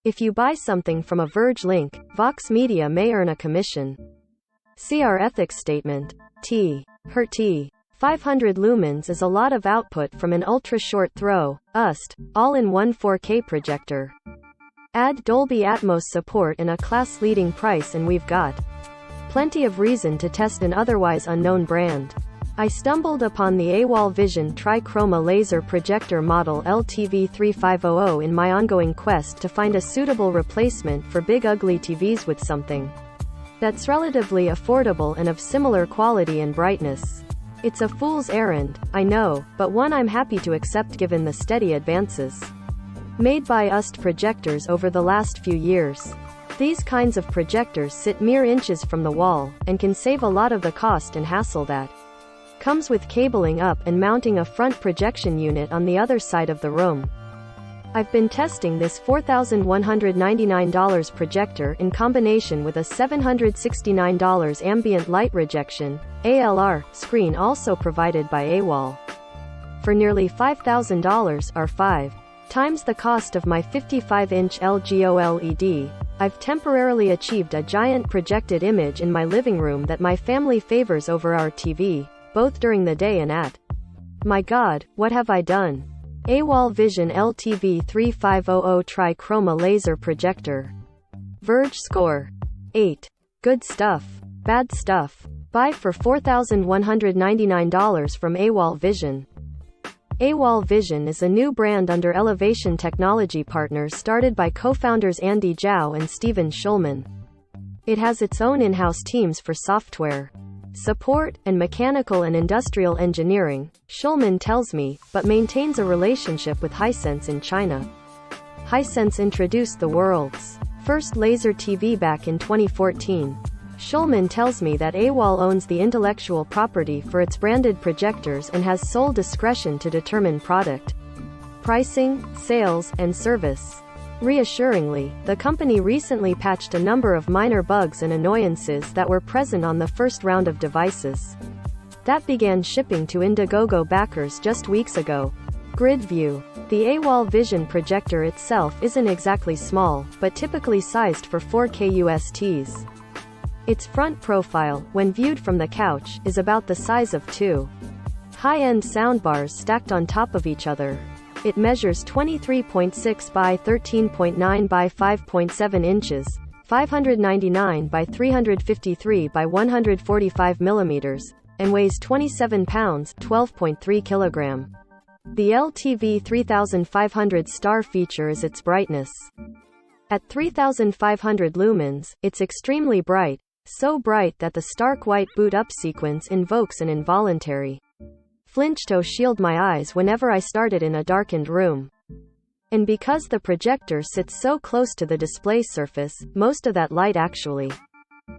If you buy something from a Verge link, Vox Media may earn a commission. See our ethics statement. Hdr 500 lumens is a lot of output from an ultra-short throw, UST, all-in-one 4K projector. Add Dolby Atmos support in a class-leading price and we've got plenty of reason to test an otherwise unknown brand. I stumbled upon the AWOL Vision Trichroma Laser Projector Model LTV-3500 in my ongoing quest to find a suitable replacement for big ugly TVs with something that's relatively affordable and of similar quality and brightness. It's a fool's errand, I know, but one I'm happy to accept given the steady advances made by UST projectors over the last few years. These kinds of projectors sit mere inches from the wall, and can save a lot of the cost and hassle that comes with cabling up and mounting a front projection unit on the other side of the room. I've been testing this $4,199 projector in combination with a $769 ambient light rejection (ALR) screen also provided by AWOL. For nearly $5,000, or 5 times the cost of my 55-inch LG OLED, I've temporarily achieved a giant projected image in my living room that my family favors over our TV, both during the day and at. My God, what have I done? AWOL Vision LTV-3500 Trichroma Laser Projector. Verge score: 8. Good stuff. Bad stuff. Buy for $4,199 from AWOL Vision. AWOL Vision is a new brand under Elevation Technology Partners started by co-founders Andy Zhao and Steven Schulman. It has its own in-house teams for software support, and mechanical and industrial engineering, Schulman tells me, but maintains a relationship with Hisense in China. Hisense introduced the world's first laser TV back in 2014. Schulman tells me that AWOL owns the intellectual property for its branded projectors and has sole discretion to determine product pricing, sales, and service. Reassuringly, the company recently patched a number of minor bugs and annoyances that were present on the first round of devices that began shipping to Indiegogo backers just weeks ago. Grid view. The AWOL Vision projector itself isn't exactly small, but typically sized for 4K USTs. Its front profile, when viewed from the couch, is about the size of two high-end soundbars stacked on top of each other. It measures 23.6 by 13.9 by 5.7 inches, 599 by 353 by 145 millimeters, and weighs 27 pounds, 12.3 kilogram. The LTV-3500 star feature is its brightness. At 3,500 lumens, it's extremely bright, so bright that the stark white boot-up sequence invokes an involuntary flinch to shield my eyes whenever I started in a darkened room. And because the projector sits so close to the display surface, most of that light actually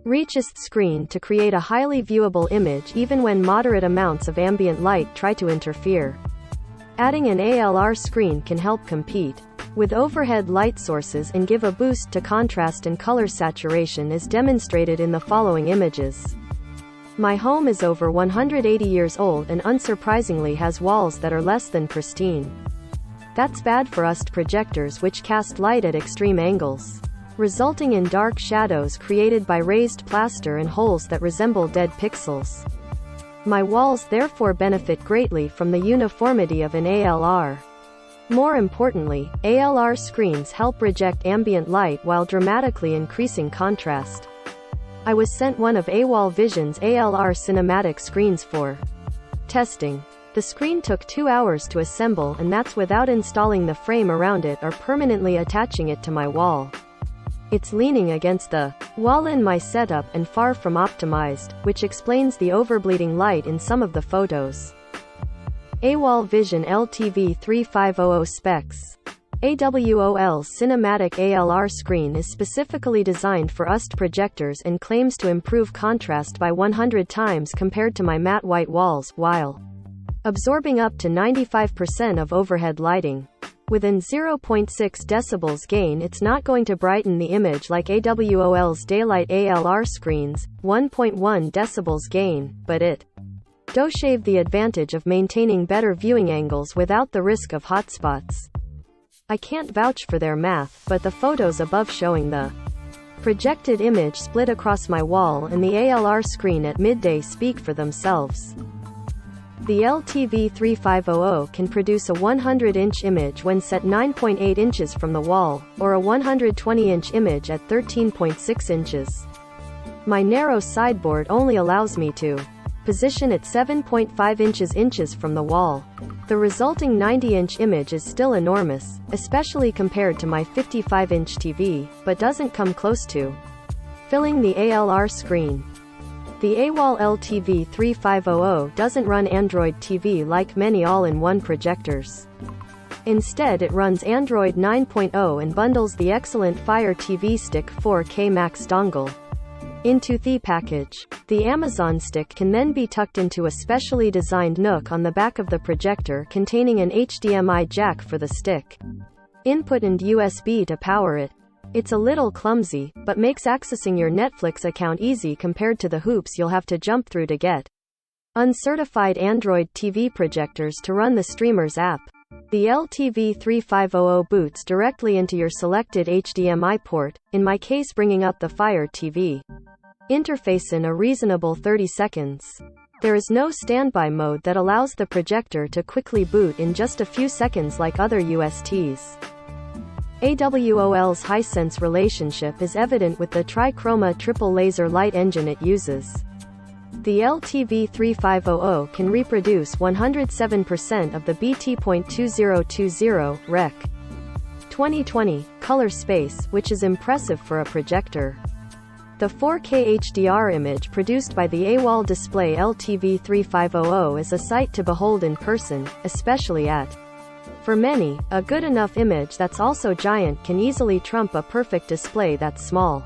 reaches the screen to create a highly viewable image even when moderate amounts of ambient light try to interfere. Adding an ALR screen can help compete with overhead light sources and give a boost to contrast and color saturation as demonstrated in the following images. My home is over 180 years old and unsurprisingly has walls that are less than pristine. That's bad for UST projectors which cast light at extreme angles, resulting in dark shadows created by raised plaster and holes that resemble dead pixels. My walls therefore benefit greatly from the uniformity of an ALR. More importantly, ALR screens help reject ambient light while dramatically increasing contrast. I was sent one of AWOL Vision's ALR cinematic screens for testing. The screen took 2 hours to assemble and that's without installing the frame around it or permanently attaching it to my wall. It's leaning against the wall in my setup and far from optimized, which explains the overbleeding light in some of the photos. AWOL Vision LTV-3500 specs. AWOL's cinematic ALR screen is specifically designed for UST projectors and claims to improve contrast by 100 times compared to my matte white walls, while absorbing up to 95% of overhead lighting. Within 0.6 decibels gain, it's not going to brighten the image like AWOL's daylight ALR screens, 1.1 decibels gain, but it does shave the advantage of maintaining better viewing angles without the risk of hotspots. I can't vouch for their math, but the photos above showing the projected image split across my wall and the ALR screen at midday speak for themselves. The LTV-3500 can produce a 100-inch image when set 9.8 inches from the wall, or a 120-inch image at 13.6 inches. My narrow sideboard only allows me to position it 7.5 inches from the wall. The resulting 90-inch image is still enormous, especially compared to my 55-inch TV, but doesn't come close to filling the ALR screen. The AWOL LTV-3500 doesn't run Android TV like many all-in-one projectors. Instead, it runs Android 9.0 and bundles the excellent Fire TV Stick 4K Max dongle into the package. The Amazon Stick can then be tucked into a specially designed nook on the back of the projector containing an HDMI jack for the stick input and USB to power it. It's a little clumsy, but makes accessing your Netflix account easy compared to the hoops you'll have to jump through to get uncertified Android TV projectors to run the streamer's app. The LTV-3500 boots directly into your selected HDMI port, in my case bringing up the Fire TV interface in a reasonable 30 seconds. There is no standby mode that allows the projector to quickly boot in just a few seconds like other USTs. AWOL's Hisense relationship is evident with the trichroma triple laser light engine it uses. The LTV-3500 can reproduce 107% of the BT.2020 Rec. 2020 color space, which is impressive for a projector. The 4K HDR image produced by the AWOL display LTV-3500 is a sight to behold in person, especially at for many, a good enough image that's also giant can easily trump a perfect display that's small.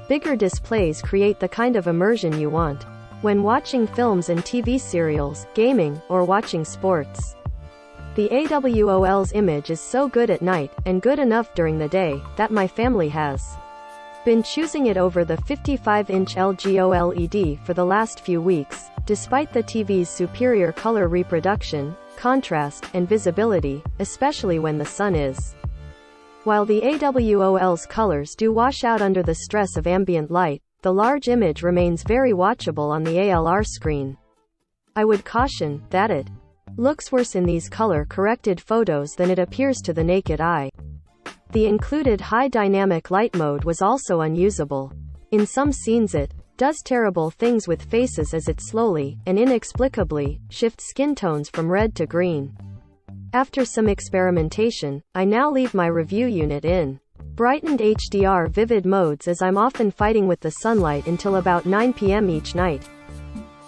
Bigger displays create the kind of immersion you want when watching films and TV serials, gaming, or watching sports. The AWOL's image is so good at night, and good enough during the day, that my family has been choosing it over the 55-inch LG OLED for the last few weeks, despite the TV's superior color reproduction, contrast, and visibility, especially when the sun is. While the AWOL's colors do wash out under the stress of ambient light, the large image remains very watchable on the ALR screen. I would caution that it looks worse in these color-corrected photos than it appears to the naked eye. The included high dynamic light mode was also unusable. In some scenes it does terrible things with faces as it slowly, and inexplicably, shifts skin tones from red to green. After some experimentation, I now leave my review unit in brightened HDR vivid modes as I'm often fighting with the sunlight until about 9 p.m. each night.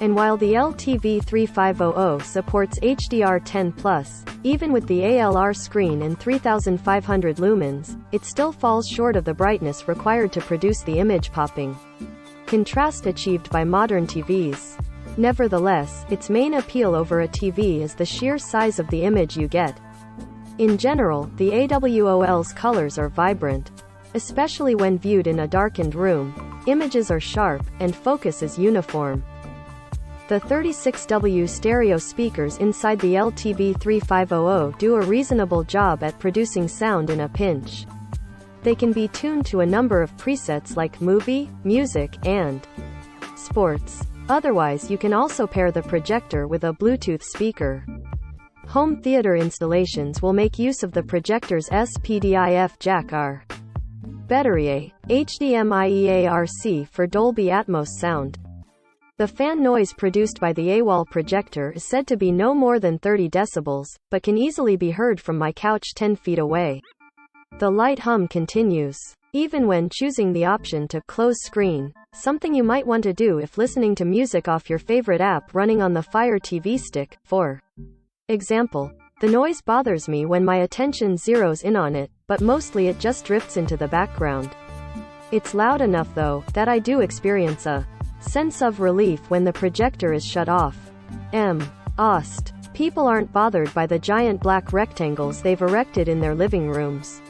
And while the LTV-3500 supports HDR10+, even with the ALR screen and 3500 lumens, it still falls short of the brightness required to produce the image popping contrast achieved by modern TVs. Nevertheless, its main appeal over a TV is the sheer size of the image you get. In general, the AWOL's colors are vibrant. Especially when viewed in a darkened room, images are sharp, and focus is uniform. The 36W stereo speakers inside the LTV-3500 do a reasonable job at producing sound in a pinch. They can be tuned to a number of presets like movie, music, and sports. Otherwise, you can also pair the projector with a Bluetooth speaker. Home theater installations will make use of the projector's SPDIF jack R. Battery HDMI EARC for Dolby Atmos sound. The fan noise produced by the AWOL projector is said to be no more than 30 decibels, but can easily be heard from my couch 10 feet away. The light hum continues. Even when choosing the option to close screen, something you might want to do if listening to music off your favorite app running on the Fire TV Stick, for example. The noise bothers me when my attention zeroes in on it, but mostly it just drifts into the background. It's loud enough though, that I do experience a sense of relief when the projector is shut off. People aren't bothered by the giant black rectangles they've erected in their living rooms.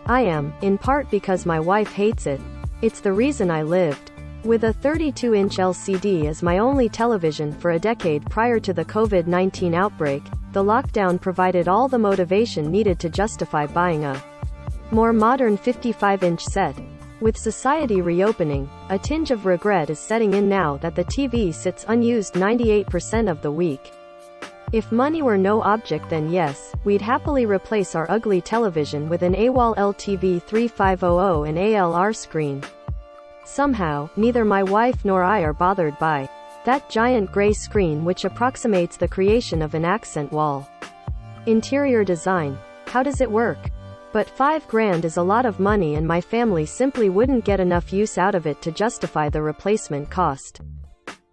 I am, in part because my wife hates it. It's the reason I lived with a 32-inch LCD as my only television for a decade prior to the COVID-19 outbreak. The the lockdown provided all the motivation needed to justify buying a more modern 55-inch set. With society reopening, a tinge of regret is setting in now that the TV sits unused 98% of the week. If money were no object, then yes, we'd happily replace our ugly television with an AWOL LTV-3500 and ALR screen. Somehow, neither my wife nor I are bothered by that giant gray screen which approximates the creation of an accent wall. Interior design. How does it work? But $5,000 is a lot of money, and my family simply wouldn't get enough use out of it to justify the replacement cost.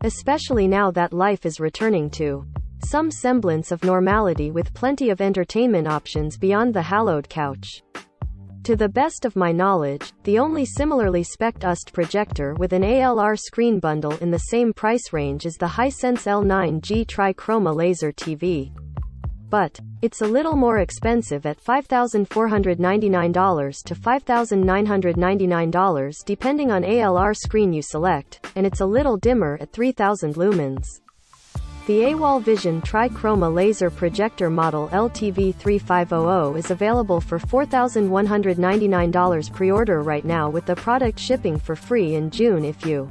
Especially now that life is returning to some semblance of normality with plenty of entertainment options beyond the hallowed couch. To the best of my knowledge, the only similarly spec'd projector with an ALR screen bundle in the same price range is the Hisense L9G Trichroma Laser TV. But it's a little more expensive at $5,499 to $5,999 depending on ALR screen you select, and it's a little dimmer at 3,000 lumens. The AWOL Vision Trichroma Laser Projector Model LTV-3500 is available for $4,199 pre-order right now, with the product shipping for free in June if you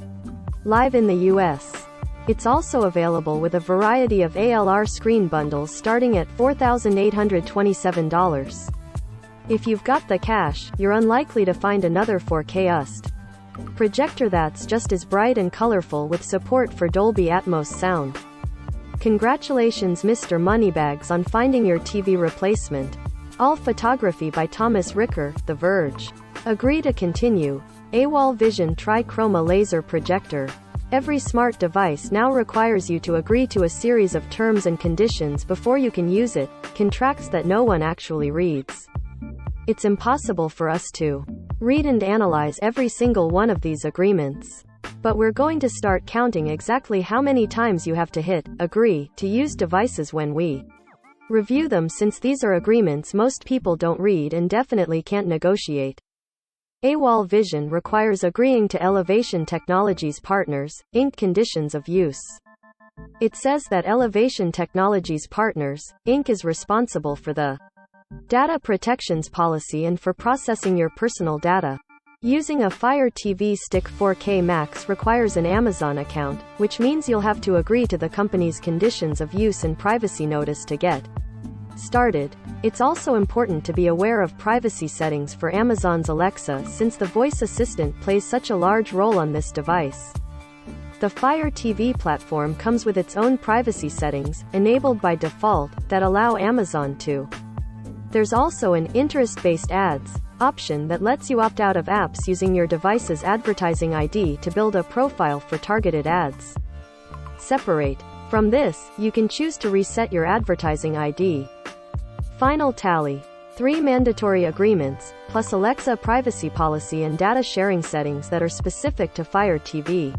live in the US. It's also available with a variety of ALR screen bundles starting at $4,827. If you've got the cash, you're unlikely to find another 4K projector that's just as bright and colorful with support for Dolby Atmos sound. Congratulations, Mr. Moneybags, on finding your TV replacement. All photography by Thomas Ricker, The Verge. Agree to continue. AWOL Vision Trichroma Laser Projector. Every smart device now requires you to agree to a series of terms and conditions before you can use it, contracts that no one actually reads. It's impossible for us to read and analyze every single one of these agreements. But we're going to start counting exactly how many times you have to hit agree to use devices when we review them, since these are agreements most people don't read and definitely can't negotiate. AWOL Vision requires agreeing to Elevation Technologies Partners, Inc. conditions of use. It says that Elevation Technologies Partners, Inc. is responsible for the data protections policy and for processing your personal data. Using a Fire TV Stick 4K Max requires an Amazon account, which means you'll have to agree to the company's conditions of use and privacy notice to get started. It's also important to be aware of privacy settings for Amazon's Alexa, since the voice assistant plays such a large role on this device. The Fire TV platform comes with its own privacy settings, enabled by default, that allow Amazon to. There's also an interest-based ads option that lets you opt out of apps using your device's advertising ID to build a profile for targeted ads. Separate from this, you can choose to reset your advertising ID. Final tally. 3 mandatory agreements, plus Alexa privacy policy and data sharing settings that are specific to Fire TV.